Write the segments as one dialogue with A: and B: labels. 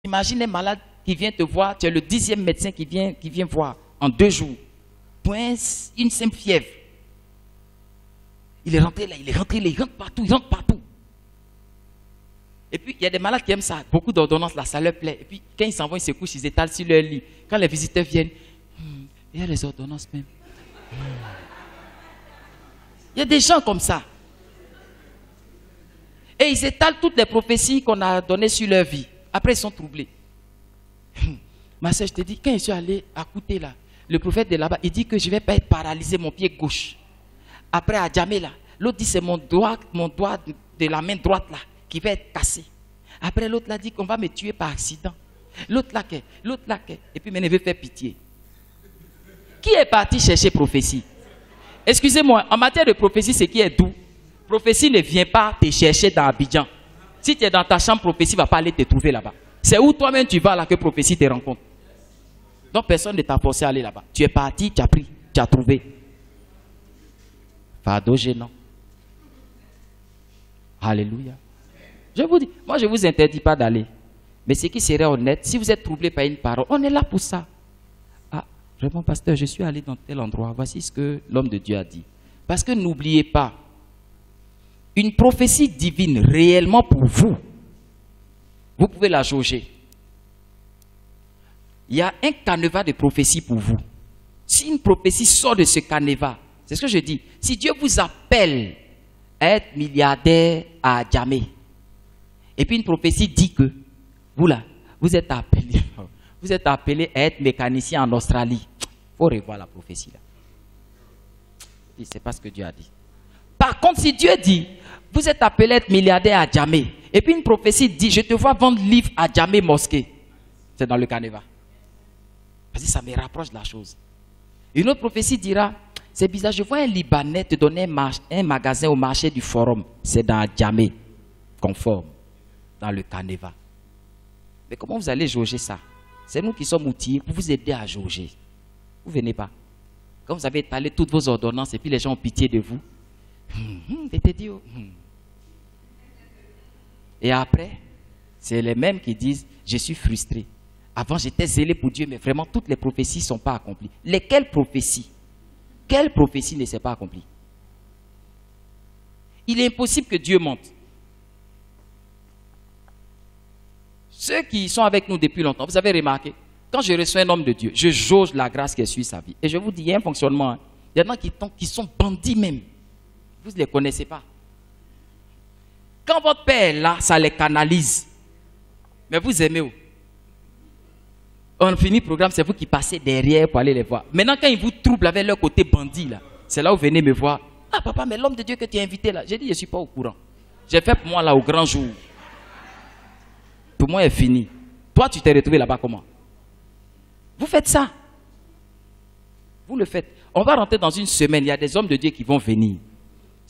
A: Imagine un malade qui vient te voir, tu es le 10e médecin qui vient voir en 2 jours. Point une simple fièvre. Il est rentré là, il rentre partout, il rentre partout. Et puis, il y a des malades qui aiment ça. Beaucoup d'ordonnances, là, ça leur plaît. Et puis, quand ils s'en vont, ils se couchent, ils étalent sur leur lit. Quand les visiteurs viennent, il y a les ordonnances même. Il y a des gens comme ça. Et ils étalent toutes les prophéties qu'on a données sur leur vie. Après, ils sont troublés. Ma soeur, je te dis, quand je suis allé à Kouté, là, le prophète de là-bas, il dit que je ne vais pas être paralysé, mon pied gauche. Après, à Djamé, là, l'autre dit c'est mon doigt de la main droite, là, qui va être cassé. Après, l'autre l'a dit qu'on va me tuer par accident. L'autre là, et puis, maintenant, il veut faire pitié. Qui est parti chercher prophétie? Excusez-moi, en matière de prophétie, c'est qui est doux. Prophétie ne vient pas te chercher dans Abidjan. Si tu es dans ta chambre, prophétie ne va pas aller te trouver là-bas. C'est où toi-même tu vas là que prophétie te rencontre. Donc personne ne t'a forcé à aller là-bas. Tu es parti, tu as pris, tu as trouvé. Fardeau gênant. Alléluia. Je vous dis, moi je ne vous interdis pas d'aller. Mais ce qui serait honnête, si vous êtes troublé par une parole, on est là pour ça. Ah, vraiment pasteur, je suis allé dans tel endroit. Voici ce que l'homme de Dieu a dit. Parce que n'oubliez pas, une prophétie divine réellement pour vous, vous pouvez la jauger. Il y a un canevas de prophétie pour vous. Si une prophétie sort de ce canevas, c'est ce que je dis, si Dieu vous appelle à être milliardaire à Djamé, et puis une prophétie dit que, vous là, vous êtes appelé à être mécanicien en Australie, il faut revoir la prophétie là. C'est pas ce que Dieu a dit. Par contre, si Dieu dit, vous êtes appelé à être milliardaire à Djamé, et puis une prophétie dit, je te vois vendre livres à Djamé mosquée, c'est dans le canevas. Parce que ça me rapproche de la chose. Une autre prophétie dira, c'est bizarre, je vois un Libanais te donner un magasin au marché du Forum, c'est dans Djamé, conforme, dans le canevas. Mais comment vous allez jauger ça? C'est nous qui sommes outillés pour vous aider à jauger. Vous venez pas. Quand vous avez étalé toutes vos ordonnances et puis les gens ont pitié de vous, et après, c'est les mêmes qui disent, je suis frustré. Avant, j'étais zélé pour Dieu, mais vraiment, toutes les prophéties ne sont pas accomplies. Lesquelles prophéties? Quelle prophétie ne s'est pas accomplie? Il est impossible que Dieu mente. Ceux qui sont avec nous depuis longtemps, vous avez remarqué, quand je reçois un homme de Dieu, je jauge la grâce qui est sur sa vie. Et je vous dis, il y a un fonctionnement. Hein. Il y en a qui sont bandits même. Vous ne les connaissez pas. Quand votre père est là, ça les canalise. Mais vous aimez où? On finit le programme, c'est vous qui passez derrière pour aller les voir. Maintenant, quand ils vous troublent avec leur côté bandit, là, c'est là où vous venez me voir. Ah papa, mais l'homme de Dieu que tu as invité là, j'ai dit, je ne suis pas au courant. J'ai fait pour moi là au grand jour. Pour moi, c'est fini. Toi, tu t'es retrouvé là-bas comment? Vous faites ça. Vous le faites. On va rentrer dans une semaine, il y a des hommes de Dieu qui vont venir.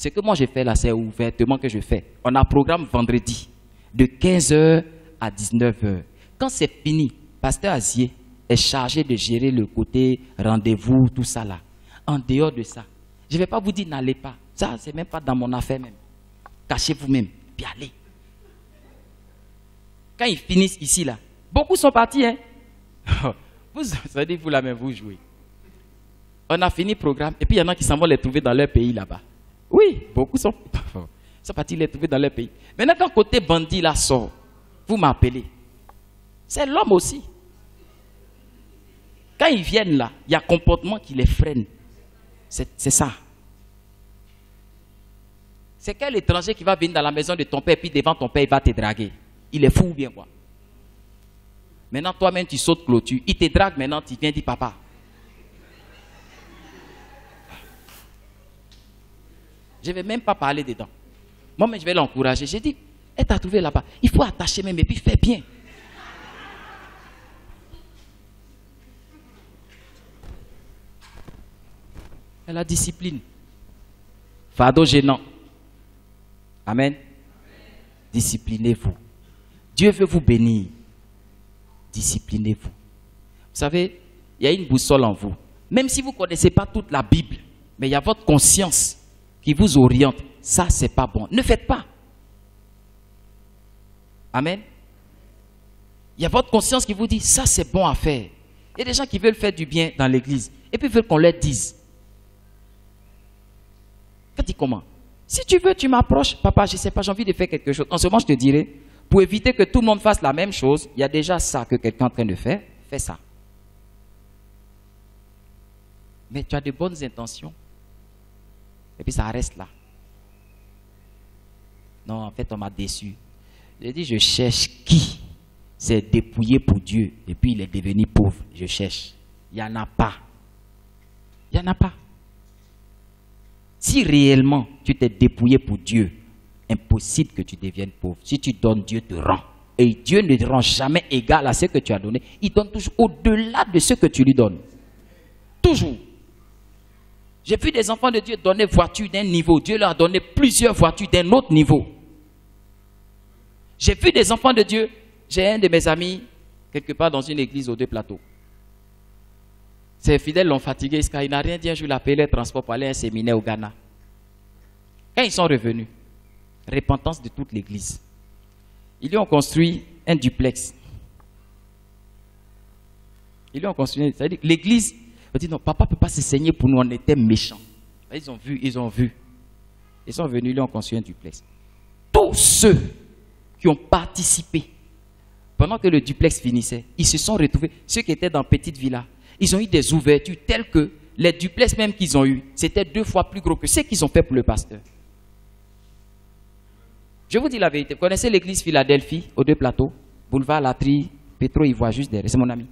A: Ce que moi j'ai fait là, c'est ouvertement que je fais. On a un programme vendredi, de 15h à 19h. Quand c'est fini, Pasteur Azier est chargé de gérer le côté rendez-vous, tout ça là. En dehors de ça, je ne vais pas vous dire n'allez pas. Ça, c'est même pas dans mon affaire même. Cachez-vous même, puis allez. Quand ils finissent ici là, beaucoup sont partis. Hein? Ça dit vous là même, vous jouez. On a fini le programme, et puis il y en a qui s'en vont les trouver dans leur pays là-bas. Oui, beaucoup sont partis les trouver dans leur pays. Maintenant, quand côté bandit là sort, vous m'appelez. C'est l'homme aussi. Quand ils viennent là, il y a un comportement qui les freine. C'est ça. C'est quel étranger qui va venir dans la maison de ton père, puis devant ton père, il va te draguer? Il est fou ou bien quoi? Maintenant, toi-même, tu sautes clôture. Il te drague, maintenant, tu viens dire papa. Je ne vais même pas parler dedans. Moi, mais je vais l'encourager. J'ai dit, elle t'a trouvé là-bas. Il faut attacher même et puis faire bien. Et la discipline. Fardeau gênant. Amen. Disciplinez-vous. Dieu veut vous bénir. Disciplinez-vous. Vous savez, il y a une boussole en vous. Même si vous ne connaissez pas toute la Bible, mais il y a votre conscience qui vous oriente. Ça, c'est pas bon. Ne faites pas. Amen. Il y a votre conscience qui vous dit, ça c'est bon à faire. Il y a des gens qui veulent faire du bien dans l'église, et puis veulent qu'on leur dise. Quand dit comment? Si tu veux, tu m'approches, papa, je ne sais pas, j'ai envie de faire quelque chose. En ce moment, je te dirai, pour éviter que tout le monde fasse la même chose, il y a déjà ça que quelqu'un est en train de faire, fais ça. Mais tu as de bonnes intentions, et puis ça reste là. Non, en fait, on m'a déçu. J'ai dit, je cherche qui s'est dépouillé pour Dieu, et puis il est devenu pauvre. Je cherche. Il n'y en a pas. Il n'y en a pas. Si réellement tu t'es dépouillé pour Dieu, impossible que tu deviennes pauvre. Si tu donnes, Dieu te rend. Et Dieu ne te rend jamais égal à ce que tu as donné. Il donne toujours au-delà de ce que tu lui donnes. Toujours. J'ai vu des enfants de Dieu donner voiture d'un niveau. Dieu leur a donné plusieurs voitures d'un autre niveau. J'ai vu des enfants de Dieu. J'ai un de mes amis, quelque part dans une église aux 2 plateaux. Ses fidèles l'ont fatigué, il n'a rien dit. Un jour, il a appelé les transports pour aller à un séminaire au Ghana. Quand ils sont revenus, repentance de toute l'église. Ils lui ont construit un duplex. Ils lui ont construit, c'est-à-dire l'église, on dit non, papa ne peut pas se saigner pour nous, on était méchants. Ils ont vu. Ils sont venus, ils lui ont construit un duplex. Tous ceux qui ont participé, pendant que le duplex finissait, ils se sont retrouvés, ceux qui étaient dans petite villa, ils ont eu des ouvertures telles que les duplex même qu'ils ont eu, c'était 2 fois plus gros que ce qu'ils ont fait pour le pasteur. Je vous dis la vérité. Vous connaissez l'église Philadelphie, aux 2 plateaux, boulevard Latry, Pétro, il voit juste derrière. C'est mon ami.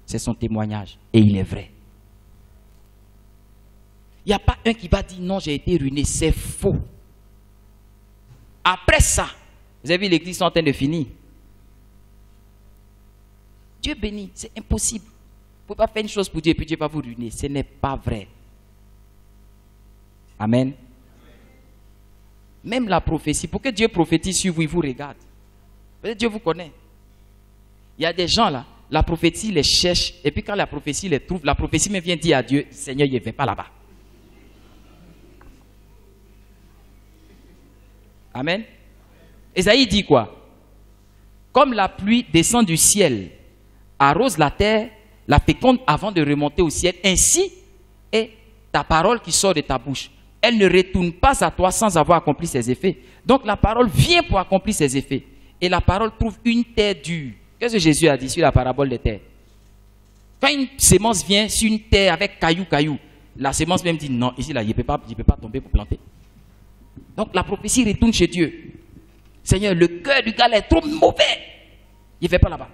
A: C'est son témoignage. Et il est vrai. Il n'y a pas un qui va dire non, j'ai été ruiné. C'est faux. Après ça, vous avez vu l'église est en train de finir. Dieu bénit, c'est impossible. Vous ne pouvez pas faire une chose pour Dieu et puis Dieu va vous ruiner. Ce n'est pas vrai. Amen. Même la prophétie, pour que Dieu prophétise sur vous, il vous regarde. Peut-être Dieu vous connaît. Il y a des gens là, la prophétie les cherche, et puis quand la prophétie les trouve, la prophétie me vient dire à Dieu, Seigneur, il ne va pas là-bas. Amen. Ésaïe dit quoi? Comme la pluie descend du ciel, arrose la terre, la féconde avant de remonter au ciel, ainsi est ta parole qui sort de ta bouche. Elle ne retourne pas à toi sans avoir accompli ses effets. Donc la parole vient pour accomplir ses effets. Et la parole trouve une terre dure. Qu'est-ce que Jésus a dit sur la parabole des terres? Quand une sémence vient sur une terre avec caillou, la sémence même dit non, ici là, il ne peut pas tomber pour planter. Donc la prophétie retourne chez Dieu. Seigneur, le cœur du gars là est trop mauvais. Il ne fait pas là-bas.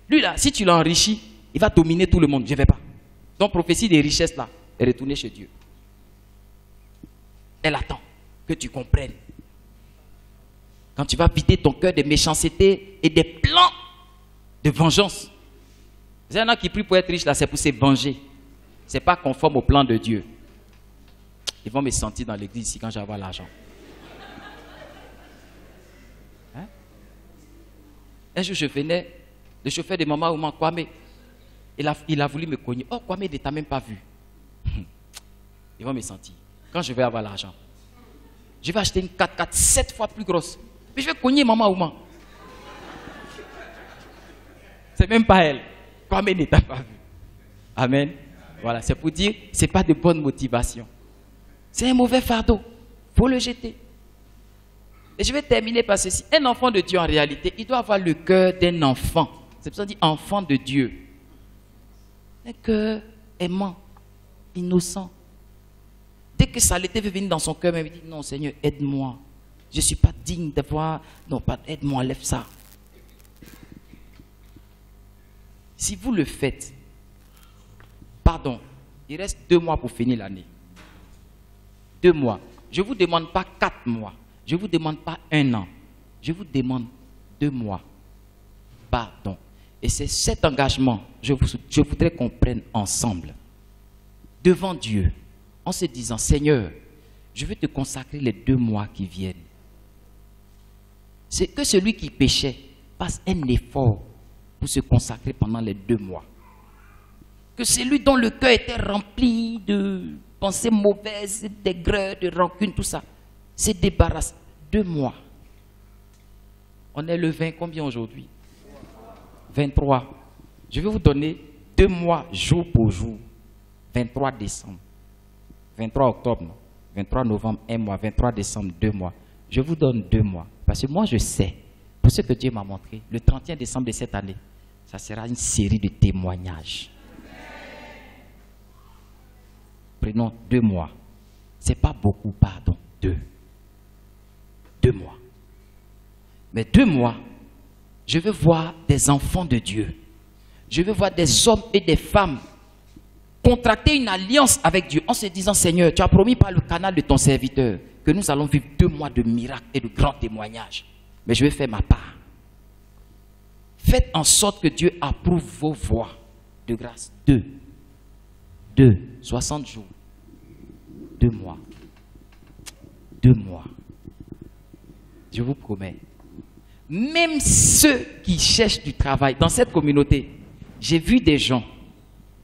A: Lui là, si tu l'enrichis, il va dominer tout le monde. Je ne vais pas. Donc prophétie des richesses là est retournée chez Dieu. Elle attend que tu comprennes. Quand tu vas vider ton cœur de méchanceté et des plans de vengeance. Il y en a qui prient pour être riche là, c'est pour se venger. Ce n'est pas conforme au plan de Dieu. Ils vont me sentir dans l'église ici quand je vais avoir l'argent. Hein? Un jour je venais, le chauffeur de maman Ouman Kwame, il a voulu me cogner. Oh Kwame, il ne t'a même pas vu. Ils vont me sentir. Quand je vais avoir l'argent, je vais acheter une 4x4 7 fois plus grosse. Puis je vais cogner maman Ouman. C'est même pas elle. Kwame ne t'a pas vu. Amen. Voilà, c'est pour dire, ce n'est pas de bonne motivation. C'est un mauvais fardeau. Il faut le jeter. Et je vais terminer par ceci. Un enfant de Dieu, en réalité, il doit avoir le cœur d'un enfant. C'est pour ça qu'on dit enfant de Dieu. Un cœur aimant, innocent. Dès que ça l'était venir dans son cœur, il me dit non Seigneur, aide-moi. Je ne suis pas digne d'avoir. Non, pas aide-moi, lève ça. Si vous le faites, pardon, il reste 2 mois pour finir l'année. 2 mois. Je ne vous demande pas 4 mois. Je ne vous demande pas 1 an. Je vous demande 2 mois. Pardon. Et c'est cet engagement, je voudrais qu'on prenne ensemble, devant Dieu, en se disant, Seigneur, je veux te consacrer les 2 mois qui viennent. C'est que celui qui péchait fasse un effort pour se consacrer pendant les 2 mois. Que celui dont le cœur était rempli de pensées mauvaises, d'aigreur, de rancune, tout ça, se débarrasse. 2 mois. On est le 20, combien aujourd'hui? 23. Je vais vous donner 2 mois, jour pour jour. 23 décembre. 23 octobre, non. 23 novembre, 1 mois. 23 décembre, 2 mois. Je vous donne 2 mois. Parce que moi, je sais, pour ce que Dieu m'a montré, le 31 décembre de cette année, ça sera une série de témoignages. Prenons 2 mois. Ce n'est pas beaucoup, pardon. 2 mois. Mais 2 mois, je veux voir des enfants de Dieu. Je veux voir des hommes et des femmes contracter une alliance avec Dieu en se disant, Seigneur, tu as promis par le canal de ton serviteur que nous allons vivre 2 mois de miracles et de grands témoignages. Mais je vais faire ma part. Faites en sorte que Dieu approuve vos voix de grâce. 60 jours. 2 mois. 2 mois. Je vous promets. Même ceux qui cherchent du travail dans cette communauté, j'ai vu des gens,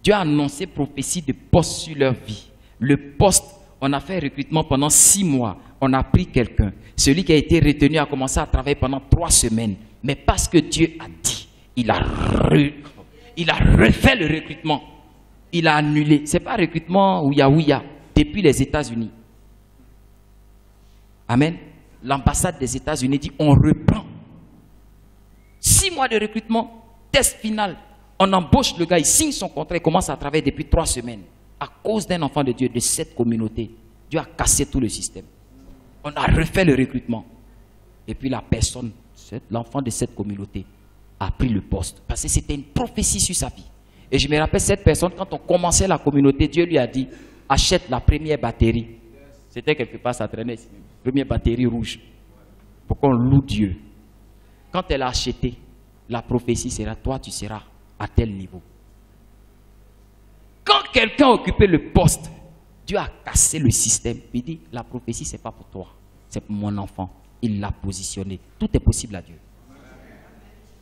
A: Dieu a annoncé prophétie de poste sur leur vie. Le poste, on a fait un recrutement pendant 6 mois. On a pris quelqu'un. Celui qui a été retenu a commencé à travailler pendant 3 semaines. Mais parce que Dieu a dit, il a refait le recrutement. Il a annulé. Ce n'est pas un recrutement ouya depuis les États-Unis. Amen. L'ambassade des États-Unis dit, on reprend. 6 mois de recrutement, test final. On embauche le gars, il signe son contrat, il commence à travailler depuis 3 semaines. À cause d'un enfant de Dieu, de cette communauté, Dieu a cassé tout le système. On a refait le recrutement. Et puis la personne, l'enfant de cette communauté, a pris le poste. Parce que c'était une prophétie sur sa vie. Et je me rappelle cette personne, quand on commençait la communauté, Dieu lui a dit, achète la première batterie. C'était quelque part, ça traînait ici. Première batterie rouge. Pour qu'on loue Dieu. Quand elle a acheté, la prophétie sera, toi tu seras à tel niveau. Quand quelqu'un a occupé le poste, Dieu a cassé le système. Il dit, la prophétie ce n'est pas pour toi, c'est pour mon enfant. Il l'a positionné. Tout est possible à Dieu.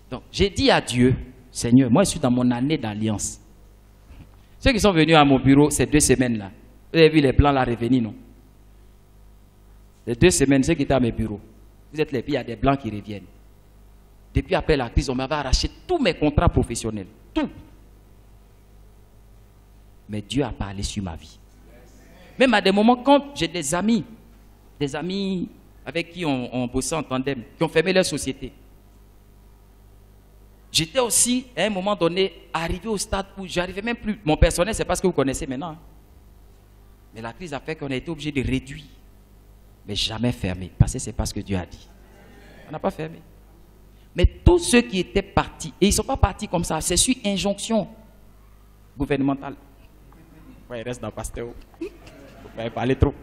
A: Donc, j'ai dit à Dieu, Seigneur, moi je suis dans mon année d'alliance. Ceux qui sont venus à mon bureau ces 2 semaines-là, vous avez vu les blancs là revenir, non? Les 2 semaines, ceux qui étaient à mes bureaux, vous êtes les filles, il y a des blancs qui reviennent. Depuis après la crise, on m'avait arraché tous mes contrats professionnels. Tout. Mais Dieu a parlé sur ma vie. Même à des moments, quand j'ai des amis avec qui on bossait en tandem, qui ont fermé leur société. J'étais aussi, à un moment donné, arrivé au stade où je n'arrivais même plus. Mon personnel, c'est pas ce que vous connaissez maintenant. Hein. Mais la crise a fait qu'on a été obligé de réduire. Mais jamais fermé. Parce que c'est pas ce que Dieu a dit. On n'a pas fermé. Mais tous ceux qui étaient partis, et ils ne sont pas partis comme ça, c'est sur injonction gouvernementale. Ouais, il reste dans le pasteur. Vous pouvez parler trop.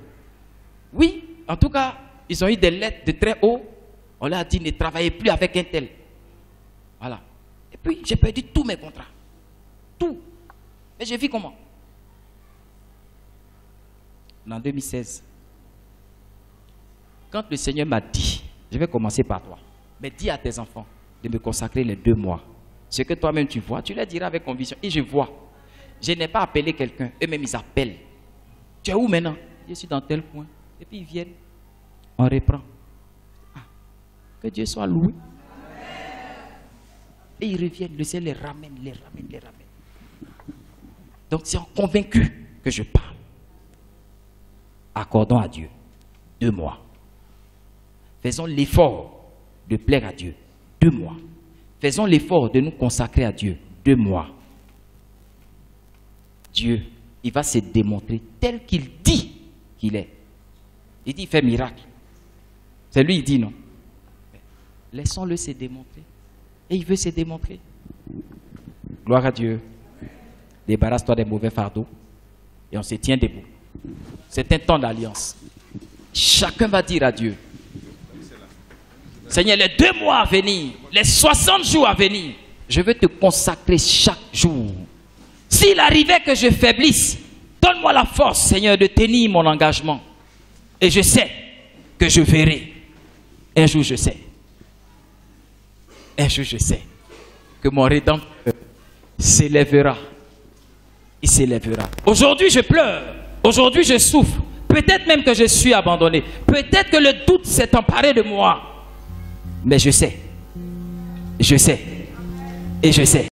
A: Oui, en tout cas, ils ont eu des lettres de très haut. On leur a dit, ne travaillez plus avec un tel. Voilà. Et puis, j'ai perdu tous mes contrats. Tout. Mais j'ai vu comment. En 2016, quand le Seigneur m'a dit, je vais commencer par toi, mais dis à tes enfants de me consacrer les 2 mois. Ce que toi-même tu vois, tu leur diras avec conviction. Et je vois. Je n'ai pas appelé quelqu'un. Eux-mêmes, ils appellent. Tu es où maintenant? Je suis dans tel coin. Et puis ils viennent. On reprend. Ah, que Dieu soit loué. Et ils reviennent. Le ciel les ramène, les ramène, les ramène. Donc, c'est en convaincu que je parle. Accordons à Dieu 2 mois. Faisons l'effort de plaire à Dieu. 2 mois. Faisons l'effort de nous consacrer à Dieu. 2 mois. Dieu, il va se démontrer tel qu'il dit qu'il est. Il dit, il fait miracle. C'est lui, il dit non. Laissons-le se démontrer. Et il veut se démontrer. Gloire à Dieu. Débarrasse-toi des mauvais fardeaux. Et on se tient debout. C'est un temps d'alliance. Chacun va dire à Dieu, Seigneur, les 2 mois à venir, les 60 jours à venir, je veux te consacrer chaque jour. S'il arrivait que je faiblisse, donne-moi la force, Seigneur, de tenir mon engagement. Et je sais que je verrai. Un jour, je sais. Un jour, je sais que mon Rédempteur s'élèvera. Il s'élèvera. Aujourd'hui, je pleure. Aujourd'hui, je souffre. Peut-être même que je suis abandonné. Peut-être que le doute s'est emparé de moi. Mais je sais. Je sais. Et je sais.